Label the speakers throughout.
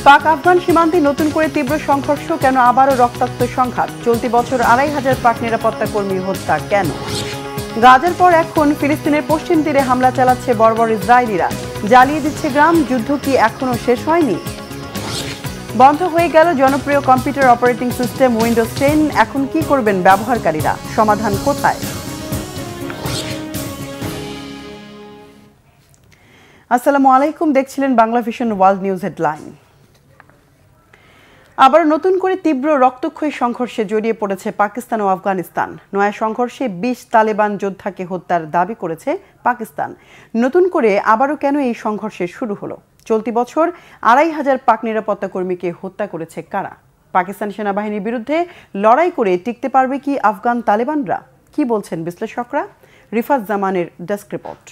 Speaker 1: পাক আফগান সীমান্তে নতুন করে তীব্র সংঘর্ষ কেন, আবারও রক্তাক্ত সংঘাত। চলতি বছর ২৫০০ পাক নিরাপত্তা কর্মী হত্যা কেন। গাজার পর এখন ফিলিস্তিনের পশ্চিম তীরে হামলা চালাচ্ছে বর্বর ইসরায়েলিরা, জ্বালিয়ে দিচ্ছে গ্রাম। যুদ্ধ কি এখনো শেষ হয়নি? বন্ধ হয়ে গেল জনপ্রিয় কম্পিউটার অপারেটিং সিস্টেম উইন্ডোজ 10। এখন কি করবেন ব্যবহারকারীরা? সমাধান কোথায়? আসসালামু আলাইকুম, দেখছিলেন Bangla vision world news headline. আবার নতুন করে তীব্র রক্তক্ষয়ী সংঘর্ষে জড়িয়ে পড়েছে পাকিস্তান ও আফগানিস্তান। নয়া সংঘর্ষে ২০ তালেবান যোদ্ধাকে হত্যার দাবি করেছে পাকিস্তান। নতুন করে আবারও কেন এই সংঘর্ষের শুরু হলো? চলতি বছর ২৫০০ পাক নিরাপত্তা কর্মীকে হত্যা করেছে কারা? পাকিস্তান সেনাবাহিনীর বিরুদ্ধে লড়াই করে টিকতে পারবে কি আফগান তালেবানরা? কি বলছেন বিশ্লেষকরা? রিফাত জামানের ডেস্ক রিপোর্ট।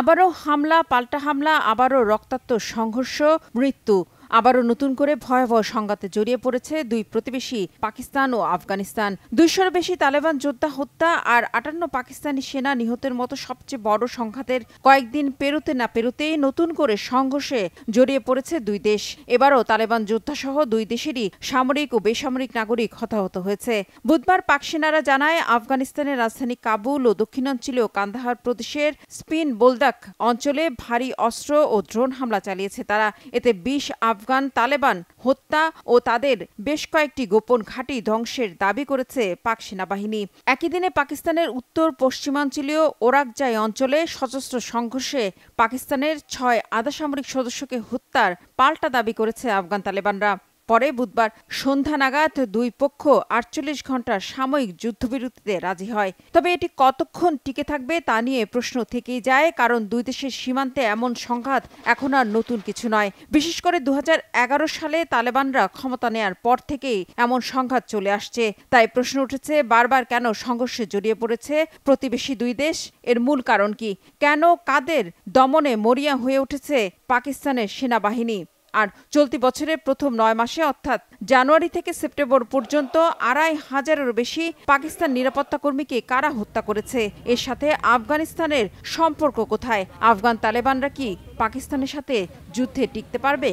Speaker 2: আবারও হামলা, পাল্টা হামলা, আবারও রক্তাক্ত সংঘর্ষ, মৃত্যু। আবারও নতুন করে ভয়াবহ সংঘাতে জড়িয়ে পড়েছে দুই প্রতিবেশী পাকিস্তান ও আফগানিস্তান। ২০০-র বেশি তালেবান যোদ্ধা হত্যা আর ৫৮ পাকিস্তানি সেনা নিহতের মতো সবচেয়ে বড় সংঘাতের কয়েকদিন পেরোতে না পেরোতেই নতুন করে সংঘর্ষে জড়িয়ে পড়েছে দুই দেশ। এবারও তালেবান যোদ্ধাসহ দুই দেশেরই সামরিক ও বেসামরিক নাগরিক হতাহত হয়েছে। বুধবার পাক সেনারা জানায়, আফগানিস্তানের রাজধানী কাবুল ও দক্ষিণাঞ্চলীয় কান্দাহার প্রদেশের স্পিন বোলদাক অঞ্চলে ভারী অস্ত্র ও ড্রোন হামলা চালিয়েছে তারা। এতে ২০ আফগান তালেবান হত্যা ও তাদের বেশ কয়েকটি গোপন ঘাঁটি ধ্বংসের দাবি করেছে পাক সেনাবাহিনী। একই দিনে পাকিস্তানের উত্তর পশ্চিমাঞ্চলীয় ওরাকজাই অঞ্চলে সশস্ত্র সংঘর্ষে পাকিস্তানের ৬ আধাসামরিক সদস্যকে হত্যার পাল্টা দাবি করেছে আফগান তালেবানরা। পরে বুধবার সন্ধ্যা নাগাদ দুই পক্ষ ৪৮ ঘণ্টার সাময়িক যুদ্ধবিরতিতে রাজি হয়। তবে এটি কতক্ষণ টিকে থাকবে তা নিয়ে প্রশ্ন থেকেই যায়, কারণ দুই দেশের সীমান্তে এমন সংঘাত এখন আর নতুন কিছু নয়। বিশেষ করে ২০১১ সালে তালেবানরা ক্ষমতা নেয়ার পর থেকেই এমন সংঘাত চলে আসছে। তাই প্রশ্ন উঠেছে, বারবার কেন সংঘর্ষে জড়িয়ে পড়েছে প্রতিবেশী দুই দেশ? এর মূল কারণ কি? কেন কাদের দমনে মরিয়া হয়ে উঠেছে পাকিস্তানের সেনাবাহিনী? আর চলতি বছরের প্রথম ৯ মাসে অর্থাৎ জানুয়ারি থেকে সেপ্টেম্বর পর্যন্ত ২৫০০-এরও বেশি পাকিস্তান নিরাপত্তা কর্মীকে কারা হত্যা করেছে? এর সাথে আফগানিস্তানের সম্পর্ক কোথায়? আফগান তালেবানরা কি পাকিস্তানের সাথে যুদ্ধে টিকতে পারবে?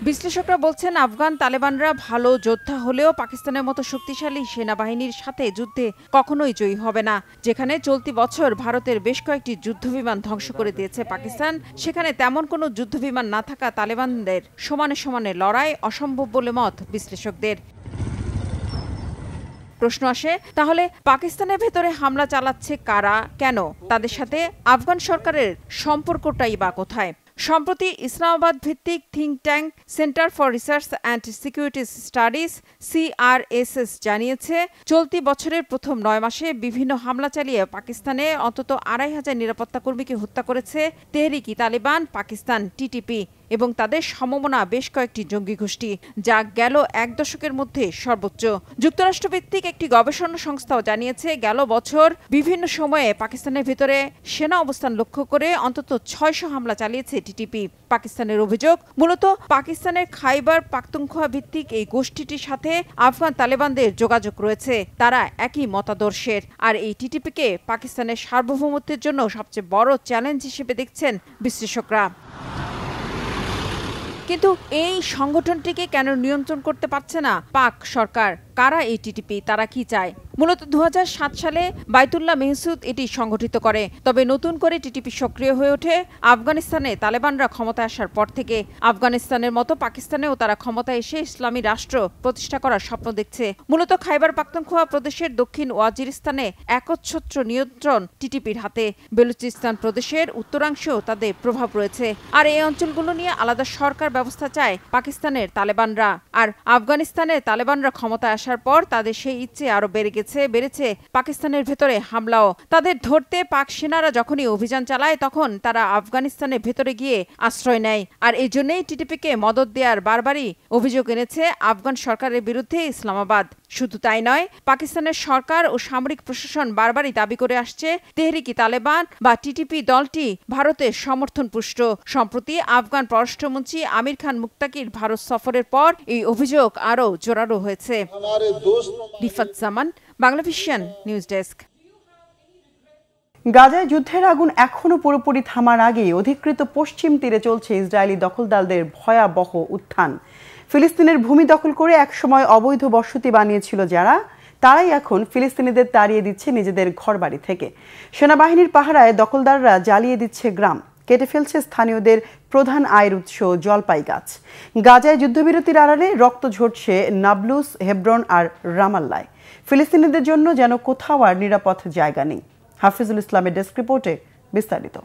Speaker 2: বিশ্লেষকরা বলছেন, আফগান তালেবানরা ভালো যোদ্ধা হলেও পাকিস্তানের মতো শক্তিশালী সেনাবাহিনীর সাথে যুদ্ধে কখনোই জয়ী হবে না। যেখানে চলতি বছর ভারতের বেশ কয়েকটি যুদ্ধবিমান ধ্বংস করে দিয়েছে পাকিস্তান, সেখানে তেমন কোনো যুদ্ধবিমান না থাকা তালেবানদের সমানে সমানে লড়াই অসম্ভব বলে মত বিশ্লেষকদের। প্রশ্ন আসে, তাহলে পাকিস্তানের ভেতরে হামলা চালাচ্ছে কারা, কেন? তাদের সাথে আফগান সরকারের সম্পর্কটাই বা কোথায়? সম্প্রতি ইসলামাবাদ ভিত্তিক think tank centre for research and security studies CRSS জানিয়েছে, চলতি বছরের প্রথম ৯ মাসে বিভিন্ন হামলা চালিয়ে পাকিস্তানে অন্তত ২৫০০ নিরাপত্তা কর্মীকে হত্যা করেছে তেহরিক ই তালিবান পাকিস্তান TTP এবং তাদের সমমনা বেশ কয়েকটি জঙ্গি গোষ্ঠী, যা গেল এক দশকের মধ্যে সর্বোচ্চ। যুক্তরাষ্ট্রভিত্তিক একটি গবেষণা সংস্থাও জানিয়েছে, গেল বছর বিভিন্ন সময়ে পাকিস্তানের ভেতরে সেনা অবস্থান লক্ষ্য করে অন্তত ৬০০ হামলা চালিয়েছে TTP। পাকিস্তানের অভিযোগ, মূলত পাকিস্তানের খাইবার পাখতুনখোয়া ভিত্তিক এই গোষ্ঠীটির সাথে আফগান তালেবানদের যোগাযোগ রয়েছে। তারা একই মতাদর্শের। আর এই TTP-কে পাকিস্তানের সার্বভৌমত্বের জন্য সবচেয়ে বড় চ্যালেঞ্জ হিসেবে দেখছেন বিশ্লেষকরা। কিন্তু এই সংগঠনটিকে কেন নিয়ন্ত্রণ করতে পারছে না পাক সরকার? কারা এই TTP? তারা কি চায়? মূলত ২০০৭ সালে বাইতুল্লাহ মেহসুদ এটি সংগঠিত করে। তবে নতুন করে TTP সক্রিয় হয়ে ওঠে আফগানিস্তানে তালেবানরা ক্ষমতায় আসার পর থেকে। আফগানিস্তানের মতো পাকিস্তানেও তারা ক্ষমতায় এসে ইসলামী রাষ্ট্র প্রতিষ্ঠা করার স্বপ্ন দেখছে। মূলত খাইবার পাখতুনখোয়া প্রদেশের দক্ষিণ ওয়াজিরিস্তানে একচ্ছত্র নিয়ন্ত্রণ TTP-র হাতে। বেলুচিস্তান প্রদেশের উত্তরাংশেও তাদের প্রভাব রয়েছে। আর এই অঞ্চলগুলো নিয়ে আলাদা সরকার ব্যবস্থা চায় পাকিস্তানের তালেবানরা। আর আফগানিস্তানের তালেবানরা ক্ষমতায় আসার পর তাদের সেই ইচ্ছে আরো বেড়েছে পাকিস্তানের ভেতরে হামলাও। তাদের ধরতে পাক সেনারা যখনই অভিযান চালায়, তখন তারা আফগানিস্তানের ভেতরে গিয়ে আশ্রয় নেয়। আর এই জন্যই TTP-কে মদদ দেওয়ার বারবারই অভিযোগ এনেছে আফগান সরকারের বিরুদ্ধে ইসলামাবাদ। শুধু তাই নয়, পাকিস্তানের সরকার ও সামরিক প্রশাসন বারবারই দাবি করে আসছে তেহরিক ই তালেবান বা TTP দলটি ভারতের সমর্থনপুষ্ট। সম্প্রতি আফগান পররাষ্ট্রমন্ত্রী আমির খান মুত্তাকির ভারত সফরের পর এই অভিযোগ আরও জোরালো হয়েছে। রিফাত জামান, বাংলা ভিশন নিউজ ডেস্ক।
Speaker 1: গাজায় যুদ্ধের আগুন এখনো পুরোপুরি থামার আগেই অধিকৃত পশ্চিম তীরে চলছে ইসরায়েলি দখলদারদের ভয়াবহ উত্থান। ফিলিস্তিনের ভূমি দখল করে একসময় অবৈধ বসতি বানিয়েছিল যারা, তারাই এখন ফিলিস্তিনিদের তাড়িয়ে দিচ্ছে নিজেদের ঘরবাড়ি থেকে। সেনাবাহিনীর পাহারায় দখলদাররা জ্বালিয়ে দিচ্ছে গ্রাম, কেটে ফেলছে স্থানীয়দের প্রধান আয়ের উৎস জলপাই গাছ। গাজায় যুদ্ধবিরতির আড়ালে রক্ত ঝরছে নাবলুস, হেব্রন আর রামাল্লায়। ফিলিস্তিনিদের জন্য যেন কোথাও আর নিরাপদ জায়গা নেই। হাফিজুল ইসলামের ডেস্ক রিপোর্টে বিস্তারিত।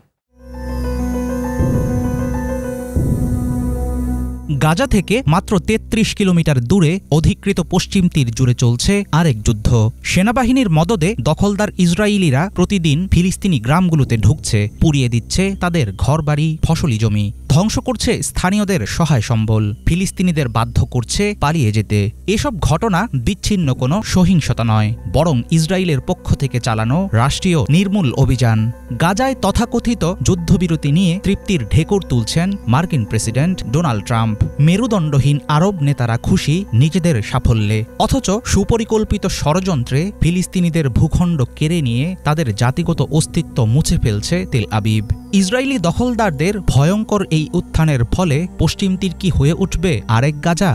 Speaker 3: গাজা থেকে মাত্র ৩৩ কিলোমিটার দূরে অধিকৃত পশ্চিম তীর জুড়ে চলছে আরেক যুদ্ধ। সেনাবাহিনীর মদদে দখলদার ইসরায়েলিরা প্রতিদিন ফিলিস্তিনি গ্রামগুলোতে ঢুকছে, পুড়িয়ে দিচ্ছে তাদের ঘরবাড়ি, ফসলি জমি, ধ্বংস করছে স্থানীয়দের সহায় সম্বল, ফিলিস্তিনিদের বাধ্য করছে পালিয়ে যেতে। এসব ঘটনা বিচ্ছিন্ন কোনো সহিংসতা নয়, বরং ইসরায়েলের পক্ষ থেকে চালানো রাষ্ট্রীয় নির্মূল অভিযান। গাজায় তথাকথিত যুদ্ধবিরতি নিয়ে তৃপ্তির ঢেকুর তুলছেন মার্কিন প্রেসিডেন্ট ডোনাল্ড ট্রাম্প। মেরুদণ্ডহীন আরব নেতারা খুশি নিজেদের সাফল্যে, অথচ সুপরিকল্পিত ষড়যন্ত্রে ফিলিস্তিনিদের ভূখণ্ড কেড়ে নিয়ে তাদের জাতিগত অস্তিত্ব মুছে ফেলছে তেল আবিব। ইসরায়েলি দখলদারদের ভয়ঙ্কর এই উত্থানের ফলে পশ্চিম তীর কি হয়ে উঠবে আরেক গাজা?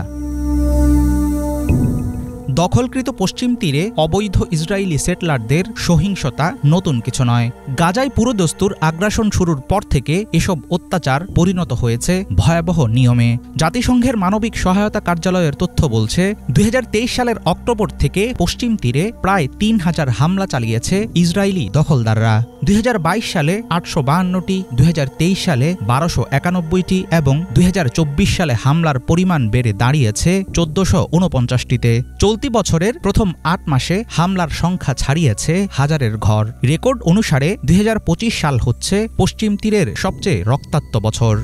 Speaker 3: দখলকৃত পশ্চিম তীরে অবৈধ ইসরায়েলি সেটলারদের সহিংসতা নতুন কিছু নয়। গাজায় পুরোদস্তুর আগ্রাসন শুরুর পর থেকে এসব অত্যাচার পরিণত হয়েছে ভয়াবহ নিয়মে। জাতিসংঘের মানবিক সহায়তা কার্যালয়ের তথ্য বলছে, ২০২৩ সালের অক্টোবর থেকে পশ্চিম তীরে প্রায় ৩,০০০ হামলা চালিয়েছে ইসরায়েলি দখলদাররা। ২০২২ সালে ৮৫২টি, ২০২৩ সালে ১২৯১টি এবং ২০২৪ সালে হামলার পরিমাণ বেড়ে দাঁড়িয়েছে ১৪৪৯টিতে। চলতি বছরের প্রথম ৮ মাসে হামলার সংখ্যা ছাড়িয়েছে হাজারের ঘর। রেকর্ড অনুসারে ২০২৫ সাল হচ্ছে পশ্চিম তীরের সবচেয়ে রক্তাক্ত বছর।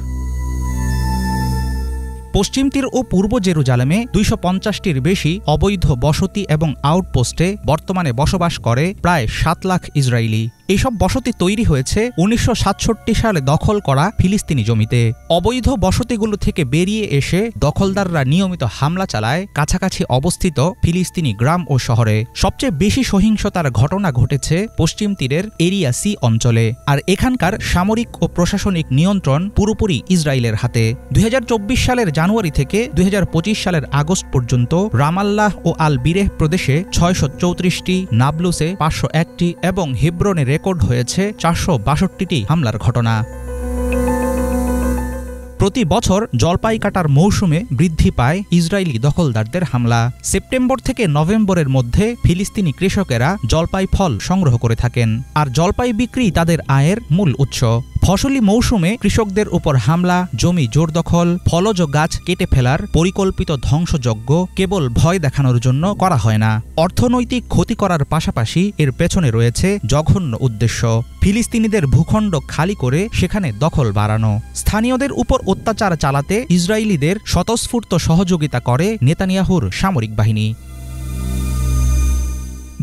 Speaker 3: পশ্চিম তীর ও পূর্ব জেরুজালেমে ২৫০টির বেশি অবৈধ বসতি এবং আউটপোস্টে বর্তমানে বসবাস করে প্রায় ৭ লাখ ইসরায়েলি। এসব বসতি তৈরি হয়েছে ১৯৬৭ সালে দখল করা ফিলিস্তিনি জমিতে। অবৈধ বসতিগুলো থেকে বেরিয়ে এসে দখলদাররা নিয়মিত হামলা চালায় কাছাকাছি অবস্থিত ফিলিস্তিনি গ্রাম ও শহরে। সবচেয়ে বেশি সহিংসতার ঘটনা ঘটেছে পশ্চিম তীরের এরিয়া সি অঞ্চলে, আর এখানকার সামরিক ও প্রশাসনিক নিয়ন্ত্রণ পুরোপুরি ইসরায়েলের হাতে। ২০২৪ সালের জানুয়ারি থেকে ২০২৫ সালের আগস্ট পর্যন্ত রামাল্লাহ ও আল বিরেহ প্রদেশে ৬৩৪টি, নাবলুসে ৫০১টি এবং হেব্রনে রেকর্ড হয়েছে ৪৬২টি হামলার ঘটনা। প্রতি বছর জলপাই কাটার মৌসুমে বৃদ্ধি পায় ইসরায়েলি দখলদারদের হামলা। সেপ্টেম্বর থেকে নভেম্বরের মধ্যে ফিলিস্তিনি কৃষকেরা জলপাই ফল সংগ্রহ করে থাকেন, আর জলপাই বিক্রি তাদের আয়ের মূল উৎস। ফসলি মৌসুমে কৃষকদের উপর হামলা, জমি জোরদখল, ফলজ গাছ কেটে ফেলার পরিকল্পিত ধ্বংসযজ্ঞ কেবল ভয় দেখানোর জন্য করা হয় না। অর্থনৈতিক ক্ষতি করার পাশাপাশি এর পেছনে রয়েছে জঘন্য উদ্দেশ্য, ফিলিস্তিনিদের ভূখণ্ড খালি করে সেখানে দখল বাড়ানো। স্থানীয়দের উপর অত্যাচার চালাতে ইসরায়েলিদের স্বতঃস্ফূর্ত সহযোগিতা করে নেতানিয়াহুর সামরিক বাহিনী।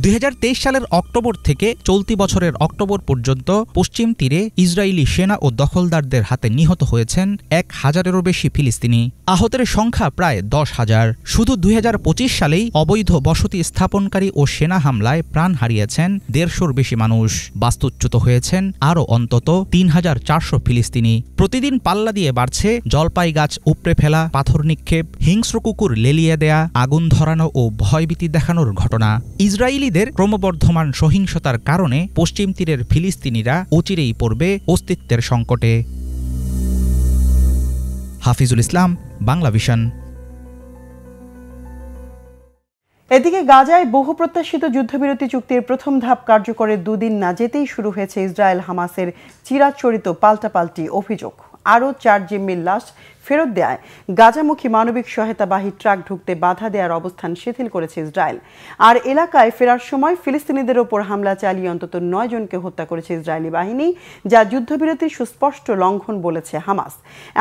Speaker 3: ২০২৩ সালের অক্টোবর থেকে চলতি বছরের অক্টোবর পর্যন্ত পশ্চিম তীরে ইসরায়েলি সেনা ও দখলদারদের হাতে নিহত হয়েছেন ১,০০০-এরও বেশি ফিলিস্তিনি। আহতের সংখ্যা প্রায় ১০,০০০। শুধু ২০২৫ সালেই অবৈধ বসতি স্থাপনকারী ও সেনা হামলায় প্রাণ হারিয়েছেন ১৫০'র বেশি মানুষ। বাস্তুচ্যুত হয়েছেন আরও অন্তত ৩,৪০০ ফিলিস্তিনি। প্রতিদিন পাল্লা দিয়ে বাড়ছে জলপাই গাছ উপড়ে ফেলা, পাথর নিক্ষেপ, হিংস্র কুকুর লেলিয়ে দেয়া, আগুন ধরানো ও ভয়ভীতি দেখানোর ঘটনা। ইসরায়েলি ক্রমবর্ধমান সহিংসতার কারণে পশ্চিম তীরের ফিলিস্তিনিরা অচিরেই পড়বে অস্তিত্বের সংকটে। হাফিজুল ইসলাম, বাংলা ভিশন।
Speaker 1: এদিকে গাজায় বহু প্রত্যাশিত যুদ্ধবিরতি চুক্তির প্রথম ধাপ কার্যকরের দুদিন না যেতেই শুরু হয়েছে ইসরায়েল হামাসের চিরাচরিত পাল্টাপাল্টি অভিযোগ। আরও ৪ জিম্মির লাশ ফেরত দেয় গাজামুখী মানবিক সহায়তাবাহী ট্রাক ঢুকতে বাধা দেওয়ার অবস্থান শিথিল করেছে ইসরায়েল। আর এলাকায় ফেরার সময় ফিলিস্তিনিদের ওপর হামলা চালিয়ে অন্তত ৯ জনকে হত্যা করেছে ইসরায়েলি বাহিনী, যা যুদ্ধবিরতির সুস্পষ্ট লঙ্ঘন বলেছে হামাস।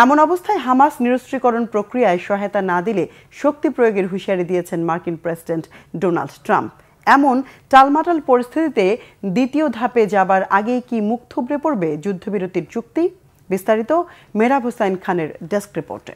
Speaker 1: এমন অবস্থায় হামাস নিরস্ত্রীকরণ প্রক্রিয়ায় সহায়তা না দিলে শক্তি প্রয়োগের হুঁশিয়ারি দিয়েছেন মার্কিন প্রেসিডেন্ট ডোনাল্ড ট্রাম্প। এমন টালমাটাল পরিস্থিতিতে দ্বিতীয় ধাপে যাবার আগেই কি মুখ থুবড়ে পড়বে যুদ্ধবিরতির চুক্তি? বিস্তারিত মেহরাব হোসাইন খানের ডেস্ক রিপোর্টে।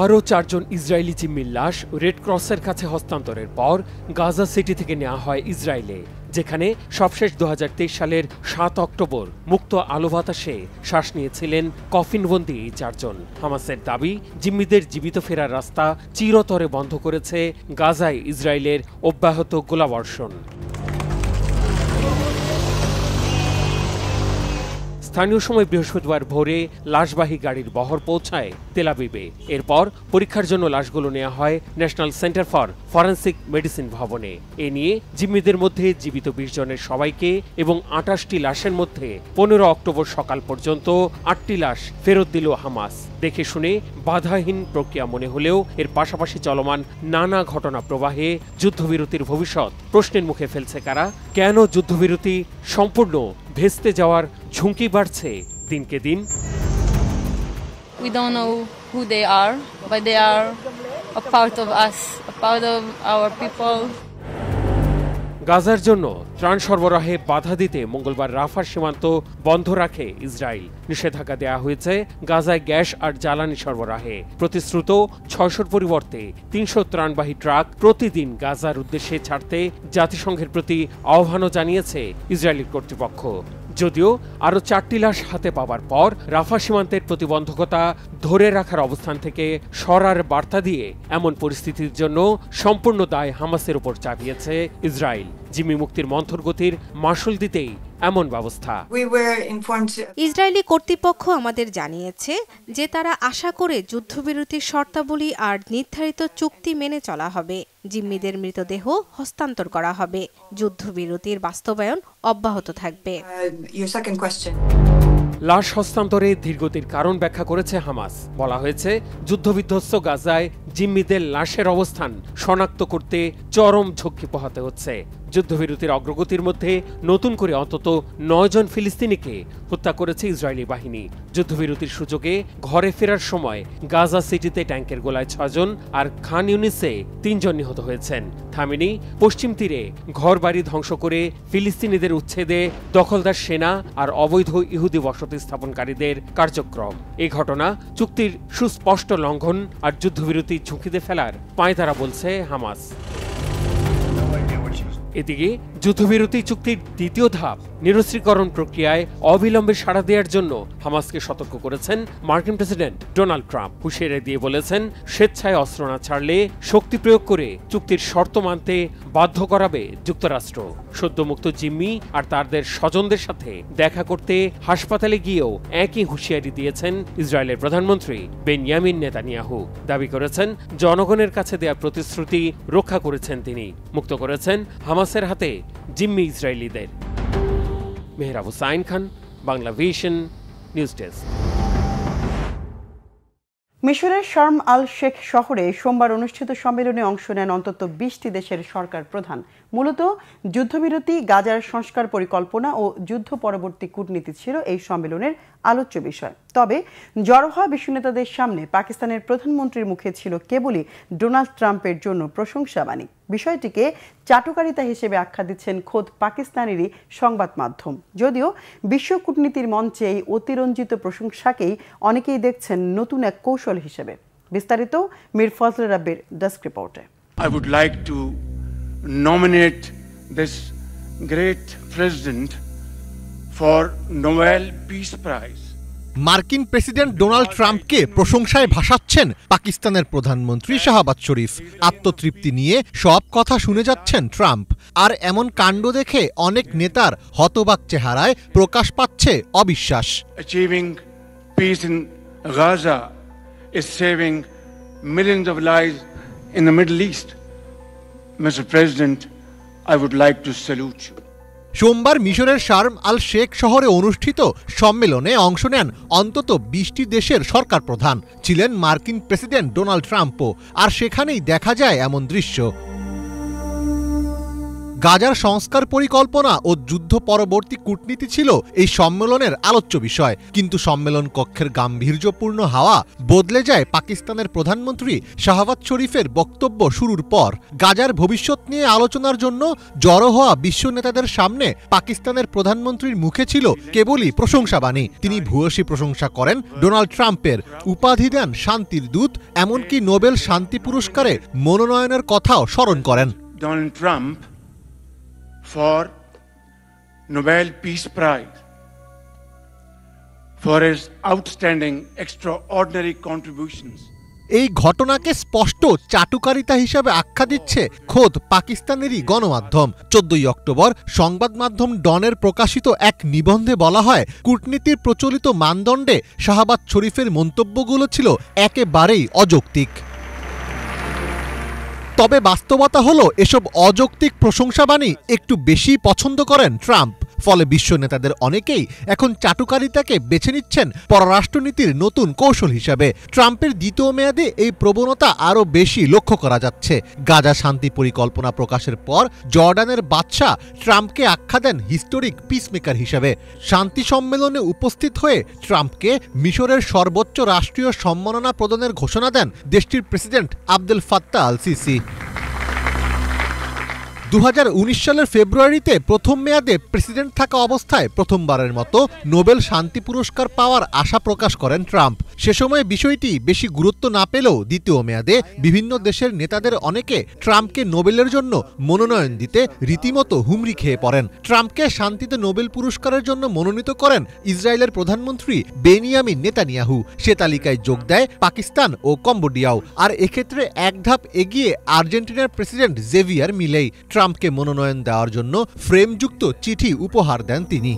Speaker 4: আরও ৪ জন ইসরায়েলি জিম্মির লাশ রেড ক্রসের কাছে হস্তান্তরের পর গাজা সিটি থেকে নেওয়া হয় ইসরায়েলে। যেখানে সবশেষ 2023 সালের 7 অক্টোবর মুক্ত আলো বাতাসে শ্বাস নিয়েছিলেন কফিনবন্দি এই 4 জন। হামাসের দাবি, জিম্মিদের জীবিত ফেরার রাস্তা চিরতরে বন্ধ করেছে গাজায় ইসরায়েলের অব্যাহত গোলাবর্ষণ। স্থানীয় সময় বৃহস্পতিবার ভোরে লাশবাহী গাড়ির বহর পৌঁছায় তেল আবিবে। এরপর পরীক্ষার জন্য লাশগুলো নেওয়া হয় national centre for forensic medicine ভবনে। এ নিয়ে জিম্মিদের মধ্যে জীবিত 20 জনের সবাইকে এবং 28টি লাশের মধ্যে 15 অক্টোবর সকাল পর্যন্ত 8টি লাশ ফেরত দিল হামাস। দেখে শুনে বাধাহীন প্রক্রিয়া মনে হলেও এর পাশাপাশি চলমান নানা ঘটনা প্রবাহে যুদ্ধবিরতির ভবিষ্যৎ প্রশ্নের মুখে ফেলছে কারা? কেন যুদ্ধবিরতি সম্পূর্ণ ভেস্তে যাওয়ার ঝুঁকি বাড়ছে দিনকে দিন?
Speaker 5: We don't know who they are, but they are a part of us, a part of our people.
Speaker 4: গাজার জন্য ত্রাণ সরবরাহে বাধা দিতে মঙ্গলবার রাফার সীমান্ত বন্ধ রাখে ইসরায়েল। নিষেধাজ্ঞা দেওয়া হয়েছে গাজায় গ্যাস আর জ্বালানি সরবরাহে। প্রতিশ্রুত 600-র পরিবর্তে 300 ত্রাণবাহী ট্রাক প্রতিদিন গাজার উদ্দেশ্যে ছাড়তে জাতিসংঘের প্রতি আহ্বানও জানিয়েছে ইসরায়েলি কর্তৃপক্ষ। যদিও আরও 4টি লাশ হাতে পাওয়ার পর রাফা সীমান্তের প্রতিবন্ধকতা ধরে রাখার অবস্থান থেকে সরার বার্তা দিয়ে এমন পরিস্থিতির জন্য সম্পূর্ণ দায় হামাসের উপর চাপিয়েছে ইসরায়েল। জিম্মি মুক্তির মন্থর গতির মাশুল দিতেই এমন ব্যবস্থা।
Speaker 6: ইসরায়েলি কর্তৃপক্ষ আমাদের জানিয়েছে যে তারা আশা করে যুদ্ধবিরতির শর্তাবলী আর নির্ধারিত চুক্তি মেনে চলা হবে। জিম্মিদের মৃতদেহ হস্তান্তর করা হবে। যুদ্ধবিরতির বাস্তবায়ন অব্যাহত থাকবে।
Speaker 4: লাশ হস্তান্তরে ধীরগতির কারণ ব্যাখ্যা করেছে হামাস। বলা হয়েছে, যুদ্ধবিধ্বস্ত গাজায় জিম্মিদের লাশের অবস্থান শনাক্ত করতে চরম ঝক্কি পোহাতে হচ্ছে। যুদ্ধবিরতির অগ্রগতির মধ্যে নতুন করে অন্তত 9 জন ফিলিস্তিনিকে হত্যা করেছে ইসরায়েলি বাহিনী। যুদ্ধবিরতির সুযোগে ঘরে ফেরার সময় গাজা সিটিতে ট্যাঙ্কের গোলায় 6 জন আর খান ইউনিসে 3 জন নিহত হয়েছেন। থামেনি পশ্চিম তীরে ঘরবাড়ি ধ্বংস করে ফিলিস্তিনিদের উচ্ছেদে দখলদার সেনা আর অবৈধ ইহুদি বসতি স্থাপনকারীদের কার্যক্রম। এই ঘটনা চুক্তির সুস্পষ্ট লঙ্ঘন আর যুদ্ধবিরতি ঝুঁকিতে ফেলার পাঁয়তারা বলছে হামাস। এদিকে যুদ্ধবিরতি চুক্তির দ্বিতীয় ধাপ নিরস্ত্রীকরণ প্রক্রিয়ায় অবিলম্বে সাড়া দেওয়ার জন্য হামাসকে সতর্ক করেছেন মার্কিন প্রেসিডেন্ট ডোনাল্ড ট্রাম্প। হুঁশিয়ারি দিয়ে বলেছেন, স্বেচ্ছায় অস্ত্র না ছাড়লে শক্তি প্রয়োগ করে চুক্তির শর্ত মানতে বাধ্য করাবে যুক্তরাষ্ট্র। সদ্যমুক্ত জিম্মি আর তাদের স্বজনদের সাথে দেখা করতে হাসপাতালে গিয়েও একই হুঁশিয়ারি দিয়েছেন ইসরায়েলের প্রধানমন্ত্রী বেনিয়ামিন নেতানিয়াহু। দাবি করেছেন, জনগণের কাছে দেয়া প্রতিশ্রুতি রক্ষা করেছেন তিনি। মুক্ত করেছেন হামাসের হাতে জিম্মি ইসরায়েলিদের। Mehrab Hussain Khan, Bangla vision, news desk.
Speaker 1: মিশরের শার্ম আল শেখ শহরে সোমবার অনুষ্ঠিত সম্মেলনে অংশ নেন অন্তত 20টি দেশের সরকার প্রধান। মূলত যুদ্ধবিরতি, গাজার সংস্কার পরিকল্পনা ও যুদ্ধ পরবর্তী কূটনীতি ছিল এই সম্মেলনের আলোচ্য বিষয়। তবে জড়ো হওয়া বিশ্ব নেতাদের সামনে পাকিস্তানের প্রধানমন্ত্রীর মুখে ছিল কেবলই ডোনাল্ড ট্রাম্পের জন্য প্রশংসাবাণী। বিষয়টিকে চাটুকারিতা হিসেবে আখ্যা দিচ্ছেন খোদ পাকিস্তানেরই সংবাদ মাধ্যম। যদিও বিশ্ব কূটনীতির মঞ্চে এই অতিরঞ্জিত প্রশংসাকেই অনেকেই দেখছেন নতুন এক কৌশল হিসেবে। বিস্তারিত মীর ফজল রাব্বির ডেস্ক রিপোর্টে।
Speaker 7: I would like to nominate this great president for Nobel Peace Prize.
Speaker 8: মার্কিন প্রেসিডেন্ট ডোনাল্ড ট্রাম্পকে প্রশংসায় ভাসাচ্ছেন পাকিস্তানের প্রধানমন্ত্রী শাহবাজ শরীফ। আত্মতৃপ্তি নিয়ে সব কথা শুনে যাচ্ছেন ট্রাম্প। আর এমন কাণ্ড দেখে অনেক নেতার হতবাক চেহারায় প্রকাশ পাচ্ছে অবিশ্বাস।
Speaker 7: Achieving peace in Gaza is saving millions of lives in the Middle East. Mr. President, I would like to salute you.
Speaker 8: সোমবার মিশরের শার্ম আল শেখ শহরে অনুষ্ঠিত সম্মেলনে অংশ নেন অন্তত 20টি দেশের সরকার প্রধান। ছিলেন মার্কিন প্রেসিডেন্ট ডোনাল্ড ট্রাম্পও। আর সেখানেই দেখা যায় এমন দৃশ্য। গাজার সংস্কার পরিকল্পনা ও যুদ্ধ পরবর্তী কূটনীতি ছিল এই সম্মেলনের আলোচ্য বিষয়। কিন্তু সম্মেলন কক্ষের গাম্ভীর্যপূর্ণ হাওয়া বদলে যায় পাকিস্তানের প্রধানমন্ত্রী শাহবাজ শরীফের বক্তব্য শুরুর পর। গাজার ভবিষ্যৎ নিয়ে আলোচনার জন্য জড়ো হওয়া বিশ্ব নেতাদের সামনে পাকিস্তানের প্রধানমন্ত্রীর মুখে ছিল কেবলই প্রশংসাবাণী। তিনি ভূয়সী প্রশংসা করেন ডোনাল্ড ট্রাম্পের, উপাধি দেন শান্তির দূত, এমনকি নোবেল শান্তি পুরস্কারে মনোনয়নের কথাও স্মরণ করেন।
Speaker 7: Donald Trump for Nobel Peace Prize for his outstanding, extraordinary contributions.
Speaker 8: এই ঘটনাকে স্পষ্ট চাটুকারিতা হিসেবে আখ্যা দিচ্ছে খোদ পাকিস্তানেরই গণমাধ্যম। 14 অক্টোবর সংবাদ মাধ্যম ডনের প্রকাশিত এক নিবন্ধে বলা হয়, কূটনীতির প্রচলিত মানদণ্ডে শাহবাজ শরীফের মন্তব্যগুলো ছিল একেবারেই অযৌক্তিক। তবে বাস্তবতা হলো এসব অযৌক্তিক প্রশংসাবাণী একটু বেশি পছন্দ করেন ট্রাম্প। ফলে বিশ্ব নেতাদের অনেকেই এখন চাটুকারিতাকে বেছে নিচ্ছেন পররাষ্ট্রনীতির নতুন কৌশল হিসাবে। ট্রাম্পের দ্বিতীয় মেয়াদে এই প্রবণতা আরও বেশি লক্ষ্য করা যাচ্ছে। গাজা শান্তি পরিকল্পনা প্রকাশের পর জর্ডানের বাদশাহ ট্রাম্পকে আখ্যা দেন হিস্টোরিক পিসমেকার হিসাবে। শান্তি সম্মেলনে উপস্থিত হয়ে ট্রাম্পকে মিশরের সর্বোচ্চ রাষ্ট্রীয় সম্মাননা প্রদানের ঘোষণা দেন দেশটির president Abdel Fattah al CC. 2019 সালের ফেব্রুয়ারিতে প্রথম মেয়াদে প্রেসিডেন্ট থাকা অবস্থায় প্রথমবারের মতো নোবেল শান্তি পুরস্কার পাওয়ার আশা প্রকাশ করেন ট্রাম্প। সে সময় বিষয়টি বেশি গুরুত্ব না পেলেও দ্বিতীয় মেয়াদে বিভিন্ন দেশের নেতাদের অনেকে ট্রাম্পকে নোবেলের জন্য মনোনয়ন দিতে রীতিমতো হুমড়ি খেয়ে পড়েন। ট্রাম্পকে শান্তিতে নোবেল পুরস্কারের জন্য মনোনীত করেন ইসরায়েলের প্রধানমন্ত্রী বেনিয়ামিন নেতানিয়াহু। সে তালিকায় যোগ দেয় পাকিস্তান ও কম্বোডিয়াও। আর এক্ষেত্রে এক ধাপ এগিয়ে আর্জেন্টিনার প্রেসিডেন্ট জেভিয়ার মিলেই। ট্রাম্পকে মনোনয়ন দেওয়ার জন্য ফ্রেমযুক্ত চিঠি উপহার দেন তিনি।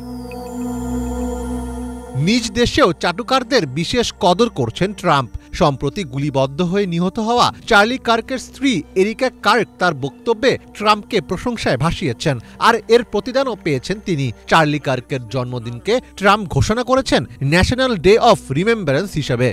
Speaker 8: নিজ দেশেও চাটুকারদের বিশেষ কদর করছেন ট্রাম্প। সম্প্রতি গুলিবদ্ধ হয়ে নিহত হওয়া চার্লি কার্কের স্ত্রী এরিকা কার্ক তার বক্তব্যে ট্রাম্পকে প্রশংসায় ভাসিয়েছেন, আর এর প্রতিদানও পেয়েছেন তিনি। চার্লি কার্কের জন্মদিনকে ট্রাম্প ঘোষণা করেছেন ন্যাশনাল ডে অফ রিমেম্বারেন্স হিসেবে।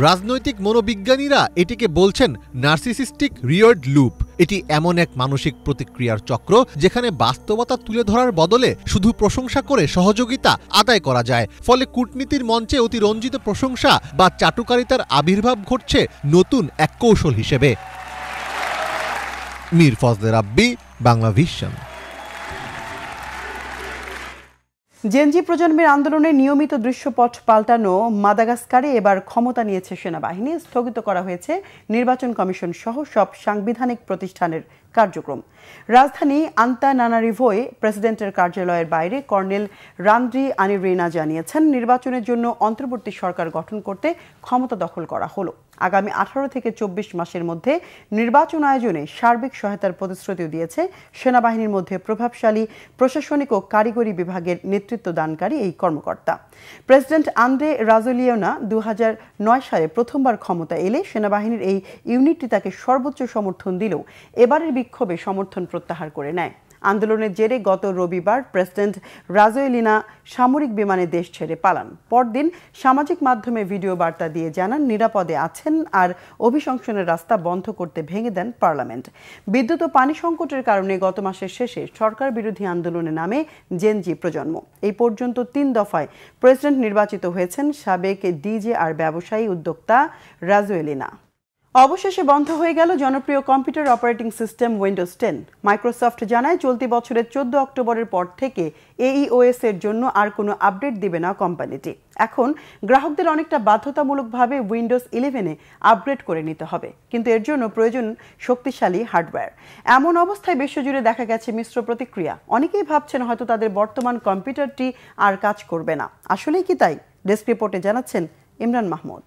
Speaker 8: রাজনৈতিক মনোবিজ্ঞানীরা এটিকে বলছেন নার্সিসিস্টিক রিওয়ার্ড লুপ। এটি এমন এক মানসিক প্রতিক্রিয়ার চক্র যেখানে বাস্তবতা তুলে ধরার বদলে শুধু প্রশংসা করে সহযোগিতা আদায় করা যায়। ফলে কূটনীতির মঞ্চে অতিরঞ্জিত প্রশংসা বা চাটুকারিতার আবির্ভাব ঘটছে নতুন এক কৌশল হিসেবে। মীর ফজলে রাব্বি, বাংলা ভিশন।
Speaker 1: জেনজি প্রজন্মের আন্দোলনে নিয়মিত দৃশ্যপট পাল্টানো মাদাগাস্কারে এবার ক্ষমতা নিয়েছে সেনাবাহিনী। স্থগিত করা হয়েছে নির্বাচন কমিশন সহ সব সাংবিধানিক প্রতিষ্ঠানের কার্যক্রম। রাজধানী আন্তানানারিভোয় প্রেসিডেন্টের কার্যালয়ের বাইরে কর্নেল রান্দ্রি আনিরিনা জানিয়েছেন, নির্বাচনের জন্য অন্তর্বর্তী সরকার গঠন করতে ক্ষমতা দখল করা হলো। আগামী 18 থেকে 24 মাসের মধ্যে নির্বাচন আয়োজনে সার্বিক সহায়তার প্রতিশ্রুতিও দিয়েছে সেনাবাহিনীর মধ্যে প্রভাবশালী প্রশাসনিক ও কারিগরি বিভাগের নেতৃত্ব দানকারী এই কর্মকর্তা। প্রেসিডেন্ট আন্দ্রে রাজোলিওনা 2009 সালে প্রথমবার ক্ষমতা এলে সেনাবাহিনীর এই ইউনিটটি তাকে সর্বোচ্চ সমর্থন দিলেও এবারের বিক্ষোভে সমর্থন প্রত্যাহার করে নেয়। আন্দোলনের জেরে গত রবিবার প্রেসিডেন্ট রাজোলিনা সামরিক বিমানে দেশ ছেড়ে পালান। পরদিন সামাজিক মাধ্যমে ভিডিও বার্তা দিয়ে জানান নিরাপদে আছেন আর অভিশংসনের রাস্তা বন্ধ করতে ভেঙে দেন পার্লামেন্ট। বিদ্যুৎ ও পানি সংকটের কারণে গত মাসের শেষে সরকার বিরোধী আন্দোলনে নামে জেনজি প্রজন্ম। এই পর্যন্ত 3 দফায় প্রেসিডেন্ট নির্বাচিত হয়েছেন সাবেক ডিজে আর ব্যবসায়ী উদ্যোক্তা রাজোলিনা। অবশেষে বন্ধ হয়ে গেল জনপ্রিয় computer operating system Windows 10। Microsoft জানায় চলতি বছরের 14 অক্টোবরের পর থেকে এইওএস এর জন্য আর কোনো আপডেট দিবে না কোম্পানিটি। এখন গ্রাহকদের অনেকটা বাধ্যতামূলকভাবে উইন্ডোজ 11-এ আপগ্রেড করে নিতে হবে, কিন্তু এর জন্য প্রয়োজন শক্তিশালী হার্ডওয়্যার। এমন অবস্থায় বিশ্বজুড়ে দেখা গেছে মিশ্র প্রতিক্রিয়া। অনেকেই ভাবছেন হয়তো তাদের বর্তমান কম্পিউটারটি আর কাজ করবে না। আসলেই কি তাই? ডেস্ক রিপোর্টে জানাচ্ছেন ইমরান মাহমুদ।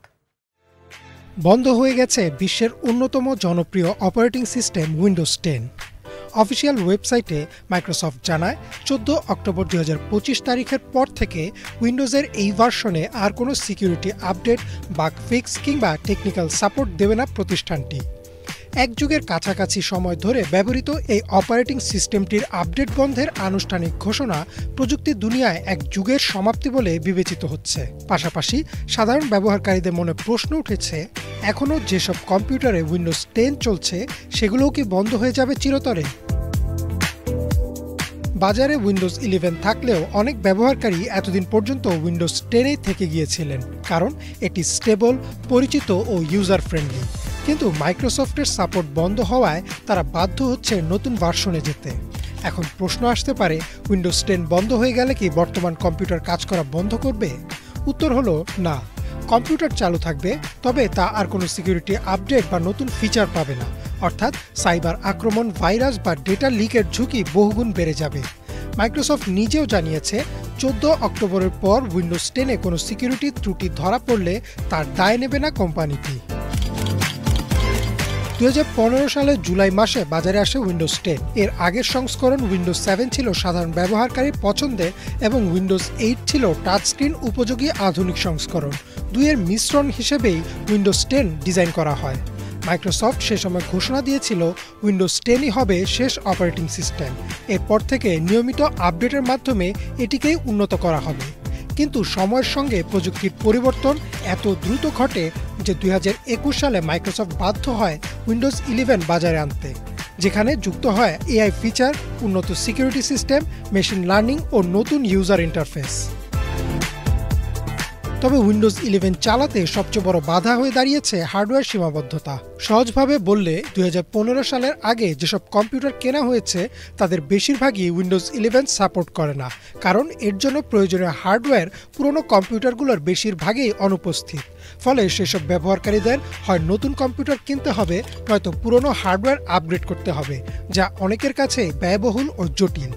Speaker 9: বন্ধ হয়ে গেছে বিশ্বের অন্যতম জনপ্রিয় অপারেটিং সিস্টেম উইন্ডোজ 10। অফিসিয়াল ওয়েবসাইটে মাইক্রোসফট জানায় 14 অক্টোবর 2025 তারিখের পর থেকে উইন্ডোজের এই ভার্সনে আর কোনো সিকিউরিটি আপডেট, বাগ ফিক্স কিংবা টেকনিক্যাল সাপোর্ট দেবে না প্রতিষ্ঠানটি। এক যুগের কাছাকাছি সময় ধরে ব্যবহৃত এই অপারেটিং সিস্টেমটির আপডেট বন্ধের আনুষ্ঠানিক ঘোষণা প্রযুক্তি দুনিয়ায় এক যুগের সমাপ্তি বলে বিবেচিত হচ্ছে। পাশাপাশি সাধারণ ব্যবহারকারীদের মনে প্রশ্ন উঠেছে, এখনও যেসব কম্পিউটারে উইন্ডোজ 10 চলছে সেগুলোও কি বন্ধ হয়ে যাবে চিরতরে? বাজারে উইন্ডোজ 11 থাকলেও অনেক ব্যবহারকারী এতদিন পর্যন্ত উইন্ডোজ 10-এই থেকে গিয়েছিলেন, কারণ এটি স্টেবল, পরিচিত ও ইউজার ফ্রেন্ডলি। কিন্তু মাইক্রোসফটের সাপোর্ট বন্ধ হওয়ায় তারা বাধ্য হচ্ছে নতুন ভার্সনে যেতে। এখন প্রশ্ন আসতে পারে, উইন্ডোজ 10 বন্ধ হয়ে গেলে কি বর্তমান কম্পিউটার কাজ করা বন্ধ করবে? উত্তর হলো না। কম্পিউটার চালু থাকবে, তবে তা আর কোনো সিকিউরিটি আপডেট বা নতুন ফিচার পাবে না। অর্থাৎ সাইবার আক্রমণ, ভাইরাস বা ডেটা লিকের ঝুঁকি বহুগুণ বেড়ে যাবে। মাইক্রোসফট নিজেও জানিয়েছে 14 অক্টোবরের পর উইন্ডোজ 10-এ কোনো সিকিউরিটি ত্রুটি ধরা পড়লে তার দায় নেবে না কোম্পানিটি। 2015 সালের জুলাই মাসে বাজারে আসে উইন্ডোজ 10। এর আগের সংস্করণ উইন্ডোজ 7 ছিল সাধারণ ব্যবহারকারীর পছন্দের এবং উইন্ডোজ 8 ছিল টাচস্ক্রিন উপযোগী আধুনিক সংস্করণ। দুইয়ের মিশ্রণ হিসেবেই উইন্ডোজ 10 ডিজাইন করা হয়। মাইক্রোসফট সে সময় ঘোষণা দিয়েছিল উইন্ডোজ 10ই হবে শেষ অপারেটিং সিস্টেম। এরপর থেকে নিয়মিত আপডেটের মাধ্যমে এটিকেই উন্নত করা হবে। কিন্তু সময়ের সঙ্গে প্রযুক্তির পরিবর্তন এত দ্রুত ঘটে যে 2021 সালে মাইক্রোসফট বাধ্য হয় উইন্ডোজ 11 বাজারে আনতে, যেখানে যুক্ত হয় এআই ফিচার, উন্নত সিকিউরিটি সিস্টেম, মেশিন লার্নিং ও নতুন ইউজার ইন্টারফেস। তবে উইন্ডোজ 11 চালাতে সবচেয়ে বড় বাধা হয়ে দাঁড়িয়েছে হার্ডওয়্যার সীমাবদ্ধতা। সহজভাবে বললে 2015 সালের আগে যেসব কম্পিউটার কেনা হয়েছে তাদের বেশিরভাগই উইন্ডোজ 11 সাপোর্ট করে না, কারণ এর জন্য প্রয়োজনীয় হার্ডওয়্যার পুরনো কম্পিউটারগুলোর বেশিরভাগই অনুপস্থিত। ফলে সেসব ব্যবহারকারীদের হয় নতুন কম্পিউটার কিনতে হবে, নয়তো পুরনো হার্ডওয়্যার আপগ্রেড করতে হবে, যা অনেকের কাছে ব্যয়বহুল ও জটিল।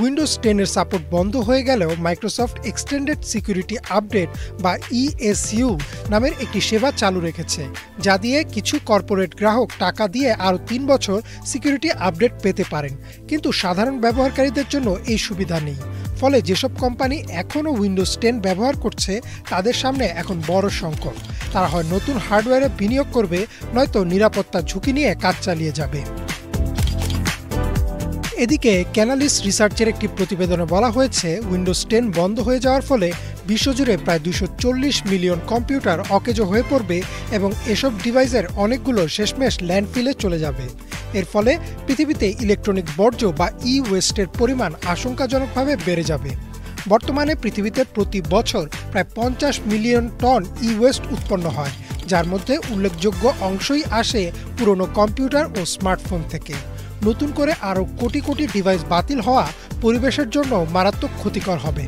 Speaker 9: উইন্ডোজ 10-এর সাপোর্ট বন্ধ হয়ে গেলেও মাইক্রোসফট এক্সটেন্ডেড সিকিউরিটি আপডেট বা ESU নামের একটি সেবা চালু রেখেছে, যা দিয়ে কিছু কর্পোরেট গ্রাহক টাকা দিয়ে আরও 3 বছর সিকিউরিটি আপডেট পেতে পারেন। কিন্তু সাধারণ ব্যবহারকারীদের জন্য এই সুবিধা নেই। ফলে যেসব কোম্পানি এখনও উইন্ডোজ 10 ব্যবহার করছে তাদের সামনে এখন বড় সংকট। তারা হয় নতুন হার্ডওয়্যারে বিনিয়োগ করবে, নয়তো নিরাপত্তা ঝুঁকি নিয়ে কাজ চালিয়ে যাবে। এদিকে ক্যানালিস রিসার্চের একটি প্রতিবেদনে বলা হয়েছে উইন্ডোজ 10 বন্ধ হয়ে যাওয়ার ফলে বিশ্বজুড়ে প্রায় 240 মিলিয়ন কম্পিউটার অকেজো হয়ে পড়বে এবং এসব ডিভাইসের অনেকগুলো শেষমেশ ল্যান্ডফিলে চলে যাবে। এর ফলে পৃথিবীতে ইলেকট্রনিক বর্জ্য বা ওয়েস্টের পরিমাণ আশঙ্কাজনকভাবে বেড়ে যাবে। বর্তমানে পৃথিবীতে প্রতি বছর প্রায় 50 মিলিয়ন টন ওয়েস্ট উৎপন্ন হয়, যার মধ্যে উল্লেখযোগ্য অংশই আসে পুরনো কম্পিউটার ও স্মার্টফোন থেকে। নতুন করে আরও কোটি কোটি ডিভাইস বাতিল হওয়া পরিবেশের জন্য মারাত্মক ক্ষতিকর হবে।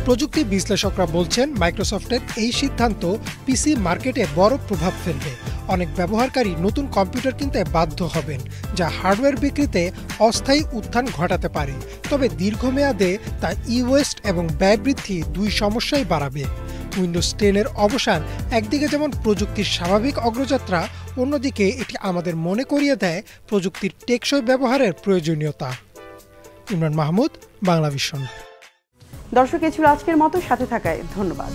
Speaker 9: প্রযুক্তি বিশ্লেষকরা বলছেন মাইক্রোসফটের এই সিদ্ধান্ত পিসি মার্কেটে বড় প্রভাব ফেলবে। অনেক ব্যবহারকারী নতুন কম্পিউটার কিনতে বাধ্য হবেন, যা হার্ডওয়্যার বিক্রিতে অস্থায়ী উত্থান ঘটাতে পারে। তবে দীর্ঘমেয়াদে তা ওয়েস্ট এবং ব্যয় বৃদ্ধি দুই সমস্যাই বাড়াবে। উইন্ডোজ 10-এর অবসান একদিকে যেমন প্রযুক্তির স্বাভাবিক অগ্রযাত্রা, অন্যদিকে এটি আমাদের মনে করিয়ে দেয় প্রযুক্তির টেকসই ব্যবহারের প্রয়োজনীয়তা। ইমরান মাহমুদ, বাংলাভিশন।
Speaker 1: দর্শক, এ ছিল আজকের মতো। সাথে থাকায় ধন্যবাদ।